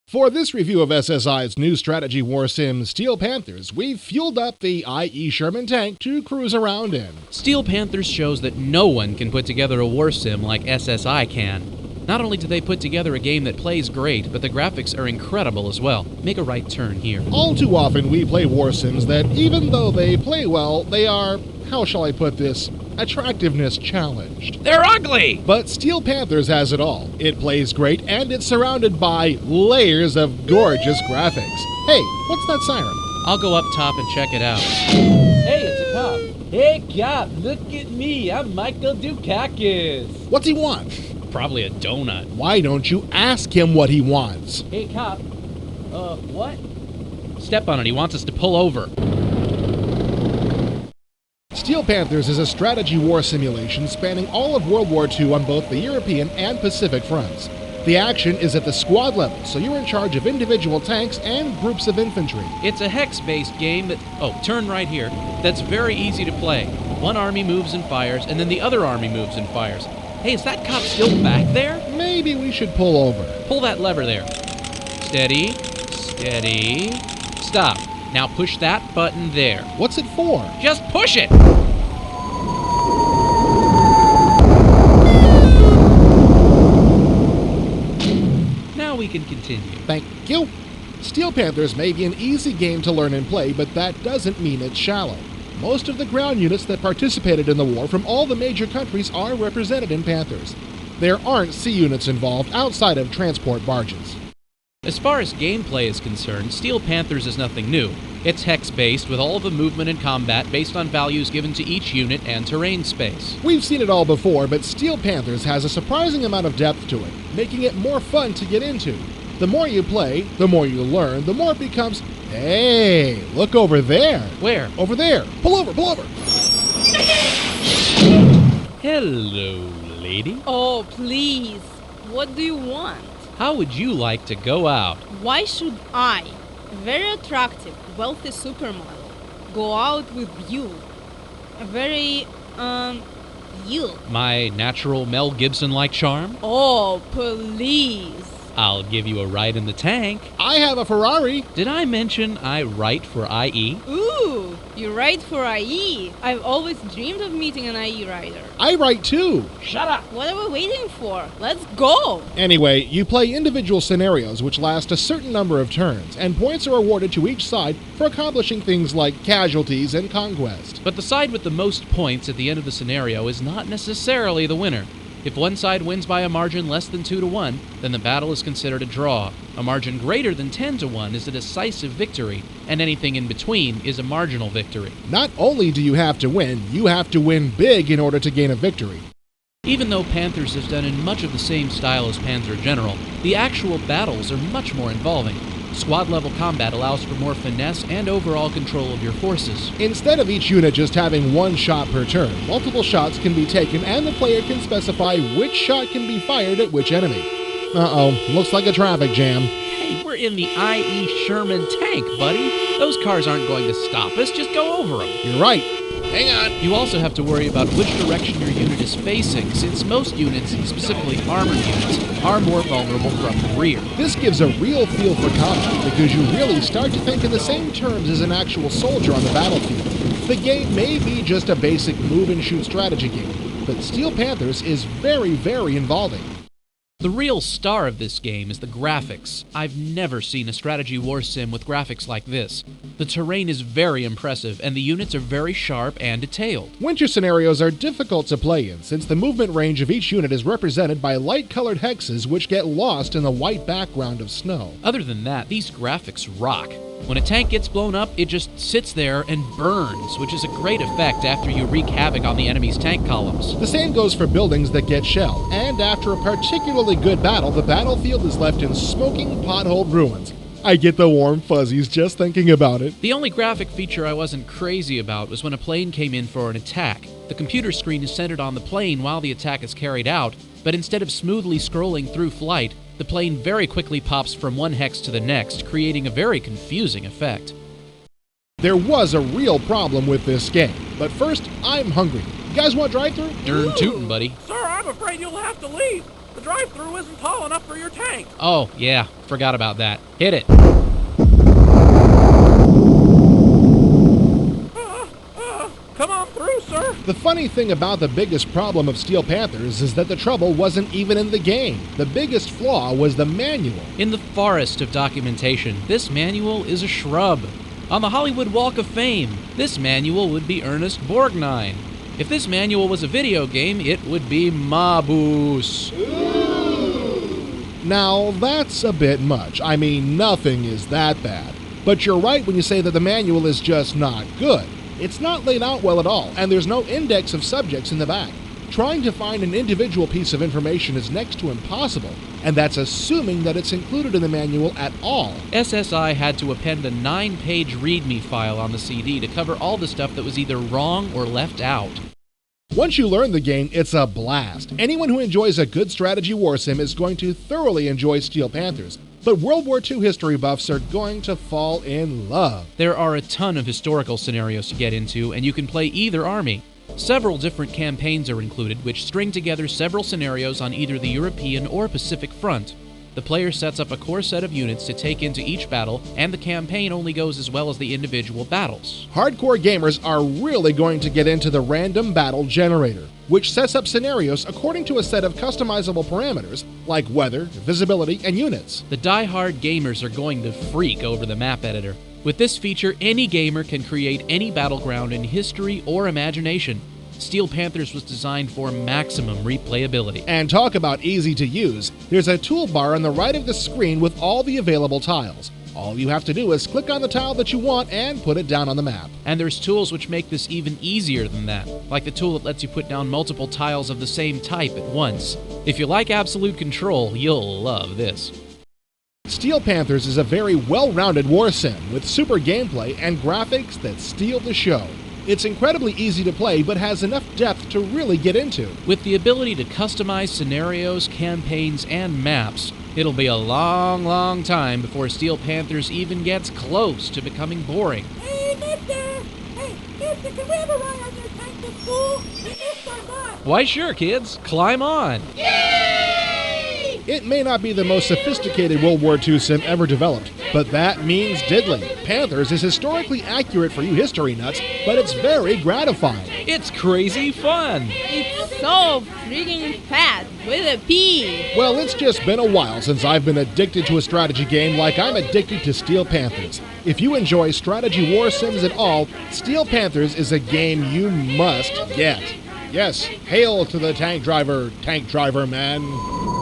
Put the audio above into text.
For this review of SSI's new strategy war sim, Steel Panthers, we've fueled up the IE Sherman tank to cruise around in. Steel Panthers shows that no one can put together a war sim like SSI can. Not only do they put together a game that plays great, but the graphics are incredible as well. Make a right turn here. All too often we play war sims that, even though they play well, they are, how shall I put this, attractiveness challenged. They're ugly! But Steel Panthers has it all. It plays great, and it's surrounded by layers of gorgeous graphics. Hey, what's that siren? I'll go up top and check it out. Hey, it's a cop. Hey, cop, look at me. I'm Michael Dukakis. What's he want? Probably a donut. Why don't you ask him what he wants? Hey, cop. What? Step on it, he wants us to pull over. Steel Panthers is a strategy war simulation spanning all of World War II on both the European and Pacific fronts. The action is at the squad level, so you're in charge of individual tanks and groups of infantry. It's a hex-based game that, turn right here, that's very easy to play. One army moves and fires, and then the other army moves and fires. Hey, is that cop still back there? Maybe we should pull over. Pull that lever there. Steady, steady, stop. Now push that button there. What's it for? Just push it! Now we can continue. Thank you. Steel Panthers may be an easy game to learn and play, but that doesn't mean it's shallow. Most of the ground units that participated in the war from all the major countries are represented in Panthers. There aren't sea units involved outside of transport barges. As far as gameplay is concerned, Steel Panthers is nothing new. It's hex-based with all the movement and combat based on values given to each unit and terrain space. We've seen it all before, but Steel Panthers has a surprising amount of depth to it, making it more fun to get into. The more you play, the more you learn, the more it becomes, hey, look over there. Where? Over there. Pull over, pull over. Hello, lady. Oh, please. What do you want? How would you like to go out? Why should I, a very attractive, wealthy supermodel, go out with you? A very, you. My natural Mel Gibson-like charm? Oh, please. I'll give you a ride in the tank. I have a Ferrari. Did I mention I write for IE? Ooh, you write for IE. I've always dreamed of meeting an IE writer. I write too. Shut up. What are we waiting for? Let's go. Anyway, you play individual scenarios which last a certain number of turns, and points are awarded to each side for accomplishing things like casualties and conquest. But the side with the most points at the end of the scenario is not necessarily the winner. If one side wins by a margin less than 2-1, then the battle is considered a draw. A margin greater than 10-1 is a decisive victory, and anything in between is a marginal victory. Not only do you have to win big in order to gain a victory. Even though Panthers is done in much of the same style as Panzer General, the actual battles are much more involving. Squad-level combat allows for more finesse and overall control of your forces. Instead of each unit just having one shot per turn, multiple shots can be taken and the player can specify which shot can be fired at which enemy. Uh-oh, looks like a traffic jam. Hey, we're in the IE Sherman tank, buddy. Those cars aren't going to stop us, just go over them. You're right. Hang on. You also have to worry about which direction your unit is facing, since most units, specifically armored units, are more vulnerable from the rear. This gives a real feel for combat because you really start to think in the same terms as an actual soldier on the battlefield. The game may be just a basic move-and-shoot strategy game, but Steel Panthers is very, very involving. The real star of this game is the graphics. I've never seen a strategy war sim with graphics like this. The terrain is very impressive, and the units are very sharp and detailed. Winter scenarios are difficult to play in, since the movement range of each unit is represented by light-colored hexes which get lost in the white background of snow. Other than that, these graphics rock. When a tank gets blown up, it just sits there and burns, which is a great effect after you wreak havoc on the enemy's tank columns. The same goes for buildings that get shelled, and after a particularly good battle, the battlefield is left in smoking, potholed ruins. I get the warm fuzzies just thinking about it. The only graphic feature I wasn't crazy about was when a plane came in for an attack. The computer screen is centered on the plane while the attack is carried out, but instead of smoothly scrolling through flight, the plane very quickly pops from one hex to the next, creating a very confusing effect. There was a real problem with this game, but first, I'm hungry. You guys want drive-thru? Darn tootin', buddy. Sir, I'm afraid you'll have to leave. The drive-thru isn't tall enough for your tank. Oh, yeah, forgot about that. Hit it. Come on through, sir. The funny thing about the biggest problem of Steel Panthers is that the trouble wasn't even in the game. The biggest flaw was the manual. In the forest of documentation, this manual is a shrub. On the Hollywood Walk of Fame, this manual would be Ernest Borgnine. If this manual was a video game, it would be Mabuse. Now, that's a bit much. I mean, nothing is that bad. But you're right when you say that the manual is just not good. It's not laid out well at all, and there's no index of subjects in the back. Trying to find an individual piece of information is next to impossible, and that's assuming that it's included in the manual at all. SSI had to append a 9-page README file on the CD to cover all the stuff that was either wrong or left out. Once you learn the game, it's a blast. Anyone who enjoys a good strategy war sim is going to thoroughly enjoy Steel Panthers. But World War II history buffs are going to fall in love. There are a ton of historical scenarios to get into, and you can play either army. Several different campaigns are included, which string together several scenarios on either the European or Pacific front. The player sets up a core set of units to take into each battle, and the campaign only goes as well as the individual battles. Hardcore gamers are really going to get into the random battle generator, which sets up scenarios according to a set of customizable parameters like weather, visibility, and units. The die-hard gamers are going to freak over the map editor. With this feature, any gamer can create any battleground in history or imagination. Steel Panthers was designed for maximum replayability. And talk about easy to use. There's a toolbar on the right of the screen with all the available tiles. All you have to do is click on the tile that you want and put it down on the map. And there's tools which make this even easier than that, like the tool that lets you put down multiple tiles of the same type at once. If you like absolute control, you'll love this. Steel Panthers is a very well-rounded war sim with super gameplay and graphics that steal the show. It's incredibly easy to play, but has enough depth to really get into. With the ability to customize scenarios, campaigns, and maps, it'll be a long, long time before Steel Panthers even gets close to becoming boring. Hey, mister! Hey, mister, can we have a ride on your tank to school? We missed our bus! Why, sure, kids. Climb on. It may not be the most sophisticated World War II sim ever developed, but that means diddly. Panthers is historically accurate for you history nuts, but it's very gratifying. It's crazy fun. It's so freaking fast with a P. Well, it's just been a while since I've been addicted to a strategy game like I'm addicted to Steel Panthers. If you enjoy strategy war sims at all, Steel Panthers is a game you must get. Yes, hail to the tank driver man.